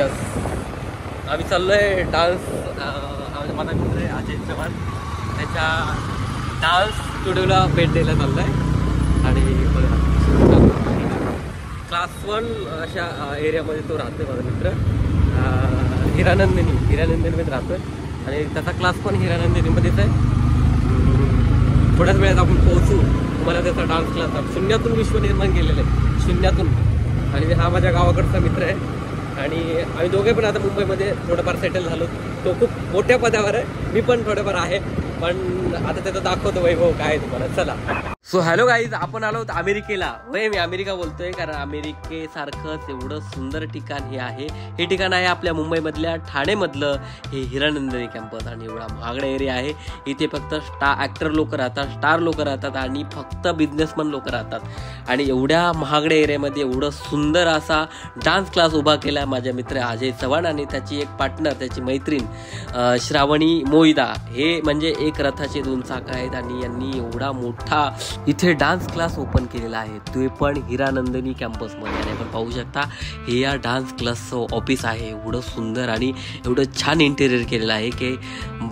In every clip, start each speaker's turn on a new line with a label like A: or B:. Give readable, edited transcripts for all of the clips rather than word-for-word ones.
A: Yes, आम्ही चाललोय dance. माझा मित्र आहे अजय चव्हाण, त्याच्या डान्स स्टुडिओला भेट द्यायला चाललोय. आणि क्लास 1 अशा एरियामध्ये तो राहतोय माझा मित्र. हिरानंदिनीमध्ये राहतोय आणि त्याचा क्लास पण हिरानंदिनीमध्येच आहे. थोड्याच वेळात आपण पोहोचू. तुम्हाला त्याचा डान्स क्लास शून्यातून विश्व निर्माण केलेलं आहे, शून्यातून. आणि हा माझ्या गावाकडचा मित्र आहे. आणि आम्ही दोघे पण आता मुंबईमध्ये थोडंफार सेटल झालो. तो खूप मोठ्या पदावर आहे, मी पण थोडंफार आहे. पण आता त्याचं दाखवतो वैभव काय तुम्हाला. चला. सो हॅलो गाईज, आपण आलो होतो अमेरिकेला. होय, मी अमेरिका बोलतोय कारण अमेरिकेसारखंच एवढं सुंदर ठिकाण हे आहे. हे ठिकाण आहे आपल्या मुंबईमधल्या ठाणेमधलं हे हिरानंदिनी कॅम्पस. आणि एवढा महागडा एरिया आहे. इथे फक्त ॲक्टर लोक राहतात, स्टार लोक राहतात आणि फक्त बिझनेसमॅन लोक राहतात. आणि एवढ्या महागड्या एरियामध्ये एवढं सुंदर असा डान्स क्लास उभा केला माझ्या मित्र अजय चव्हाण आणि त्याची एक पार्टनर, त्याची मैत्रीण श्रावणी मोहिदा. हे म्हणजे एक रथाचे 2 चाक आहेत. आणि यांनी एवढा मोठा इथे डान्स क्लास ओपन केलेला आहे, ते पण हिरानंदिनी कॅम्पसमध्ये. आणि आपण पाहू शकता हे या डान्स क्लासचं ऑफिस आहे. एवढं सुंदर आणि एवढं छान इंटेरियर केलेलं आहे की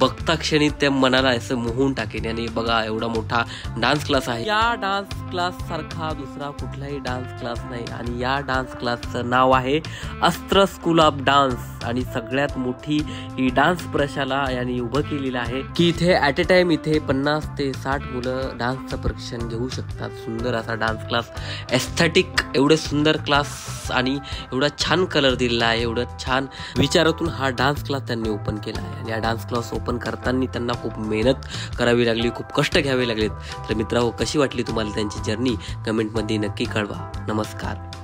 A: बघता क्षणी ते मनाला असं मोहून टाकेल. आणि बघा एवढा मोठा डान्स क्लास आहे. या डान्स क्लास सारखा दुसरा कुठलाही डान्स क्लास नाही. आणि या डान्स क्लासचं नाव आहे अस्त्र स्कूल ऑफ डान्स. आणि सगळ्यात मोठी ही डान्स प्रशाला यांनी उभं केलेलं आहे की इथे ॲट अ टाइम इथे 50 ते 60 मुलं डान्सचं प्रशिक्षण घेऊ शकतात. सुंदर असा डान्स क्लास, एस्थेटिक एवढे सुंदर क्लास आणि एवढा छान कलर दिलेला आहे. एवढं छान विचारातून हा डान्स क्लास त्यांनी ओपन केला आहे. आणि हा डान्स क्लास ओपन करताना त्यांना खूप मेहनत करावी लागली, खूप कष्ट घ्यावे लागलेत. तर मित्रांनो, कशी वाटली तुम्हाला त्यांची जर्नी कमेंटमध्ये नक्की कळवा. नमस्कार.